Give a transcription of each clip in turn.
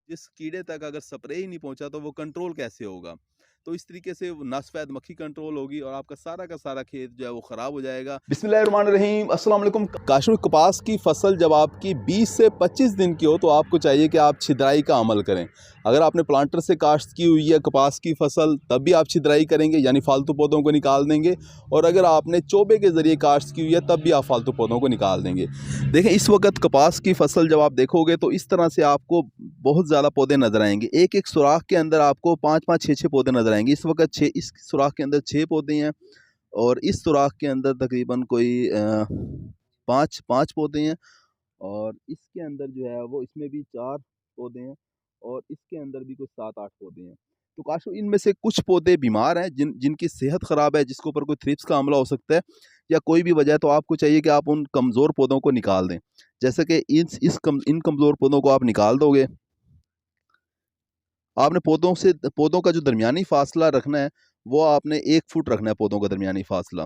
जिस कीड़े तक अगर स्प्रे ही नहीं पहुंचा तो वो कंट्रोल कैसे होगा। तो इस तरीके से वो ना सफेद मक्खी कंट्रोल होगी और आपका सारा का सारा खेत जो है वो ख़राब हो जाएगा। बिस्मिल्लाहिर्रहमानिर्रहीम, अस्सलाम वालेकुम। काशू कपास की फसल जब आपकी 20 से 25 दिन की हो तो आपको चाहिए कि आप छिदराई का अमल करें। अगर आपने प्लांटर से काश्त की हुई है कपास की फसल तब भी आप छिदराई करेंगे, यानी फालतू पौधों को निकाल देंगे। और अगर आपने चोबे के ज़रिए काश्त की हुई है तब भी आप फालतू पौधों को निकाल देंगे। देखें, इस वक्त कपास की फसल जब आप देखोगे तो इस तरह से आपको बहुत ज़्यादा पौधे नज़र आएंगे। एक एक सुराख के अंदर आपको 5-5, 6-6 पौधे नज़र आएंगे। इस वक्त इस सुराख के अंदर 6 पौधे हैं और इस सुराख के अंदर तकरीबन कोई 5 पौधे हैं। और इसके अंदर जो है वो इसमें भी 4 पौधे हैं और इसके अंदर भी कुछ 7-8 पौधे हैं। तो काशो इनमें से कुछ पौधे बीमार हैं, जिनकी सेहत ख़राब है, जिसके ऊपर कोई थ्रिप्स का हमला हो सकता है या कोई भी वजह है, तो आपको चाहिए कि आप उन कमज़ोर पौधों को निकाल दें। जैसे कि इन कमज़ोर पौधों को आप निकाल दोगे। आपने पौधों का जो दरमियानी फासला रखना है वो आपने 1 फुट रखना है, पौधों का दरमियानी फासला।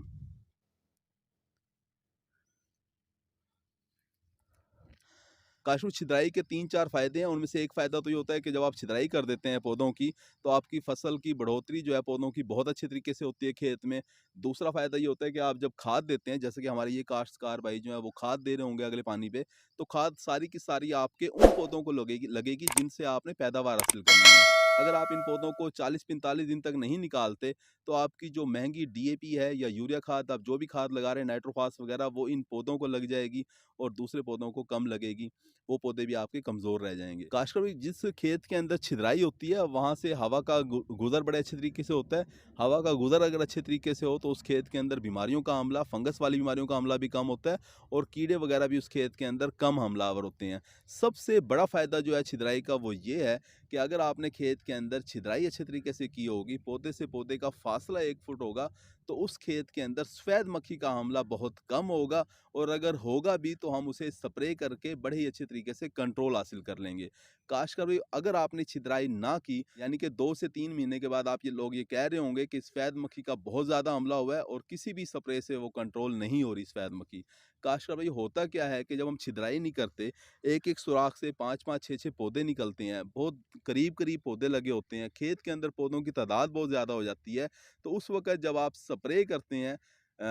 काशू छिदराई के 3-4 फ़ायदे हैं, उनमें से एक फ़ायदा तो ये होता है कि जब आप छिदराई कर देते हैं पौधों की, तो आपकी फसल की बढ़ोतरी जो है पौधों की बहुत अच्छे तरीके से होती है खेत में। दूसरा फ़ायदा ये होता है कि आप जब खाद देते हैं, जैसे कि हमारे ये काश्तकार भाई जो हैं वो खाद दे रहे होंगे अगले पानी पे, तो खाद सारी की सारी आपके उन पौधों को लगेगी लगेगी जिनसे आपने पैदावार हासिल करनी है। अगर आप इन पौधों को 40-45 दिन तक नहीं निकालते, तो आपकी जो महँगी डीएपी है या यूरिया खाद, आप जो भी खाद लगा रहे हैं, नाइट्रोफॉस वगैरह, वो इन पौधों को लग जाएगी और दूसरे पौधों को कम लगेगी। वो पौधे भी आपके कमज़ोर रह जाएँगे। खासकर भी जिस खेत के अंदर छिदराई होती है, वहाँ से हवा का गुज़र बड़े अच्छे तरीके से होता है। हवा का गुज़र अगर अच्छे तरीके से हो तो उस खेत के अंदर बीमारियों का हमला, फंगस वाली बीमारियों का हमला भी कम होता है और कीड़े वगैरह भी उस खेत के अंदर कम हमलावर होते हैं। सबसे बड़ा फ़ायदा जो है छिदराई का वो ये है कि अगर आपने खेत के अंदर छिदराई अच्छे तरीके से की होगी, पौधे से पौधे का फासला 1 फुट होगा, तो उस खेत के अंदर सफ़ेद मक्खी का हमला बहुत कम होगा और अगर होगा भी तो हम उसे स्प्रे करके बड़े ही अच्छे तरीके से कंट्रोल हासिल कर लेंगे। खासकर भी अगर आपने छिदराई ना की, यानी कि 2 से 3 महीने के बाद आप ये लोग ये कह रहे होंगे कि सफ़ेद मक्खी का बहुत ज़्यादा हमला हुआ है और किसी भी स्प्रे से वो कंट्रोल नहीं हो रही सफ़ेद मक्खी। खासकर भाई होता क्या है कि जब हम छिदराई नहीं करते, एक-एक सुराख से 5-5, 6-6 पौधे निकलते हैं, बहुत करीब-करीब पौधे लगे होते हैं, खेत के अंदर पौधों की तादाद बहुत ज़्यादा हो जाती है। तो उस वक़्त जब आप स्प्रे करते हैं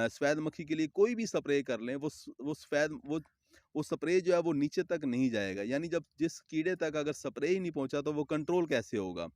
सफ़ेद मक्खी के लिए कोई भी स्प्रे कर लें, वो स्प्रे जो है वो नीचे तक नहीं जाएगा। यानी जब जिस कीड़े तक अगर स्प्रे ही नहीं पहुंचा तो वो कंट्रोल कैसे होगा।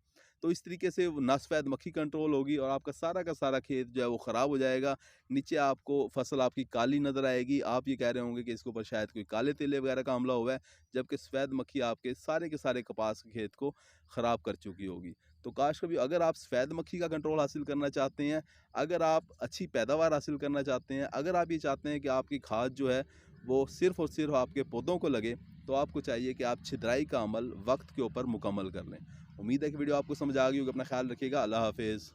तो इस तरीके से वो ना सफ़ेद मक्खी कंट्रोल होगी और आपका सारा का सारा खेत जो है वो ख़राब हो जाएगा। नीचे आपको फसल आपकी काली नज़र आएगी। आप ये कह रहे होंगे कि इसके ऊपर शायद कोई काले तेले वगैरह का हमला हुआ है, जबकि सफ़ेद मक्खी आपके सारे के सारे कपास के खेत को ख़राब कर चुकी होगी। तो काश कभी अगर आप सफ़ेद मक्खी का कंट्रोल हासिल करना चाहते हैं, अगर आप अच्छी पैदावार हासिल करना चाहते हैं, अगर आप ये चाहते हैं कि आपकी खाद जो है वो सिर्फ़ और सिर्फ़ आपके पौधों को लगे, तो आपको चाहिए कि आप छिदराई का अमल वक्त के ऊपर मुकम्मल कर लें। उम्मीद है कि वीडियो आपको समझ आ गई होगी। अपना ख्याल रखिएगा। अल्लाह हाफ़िज़।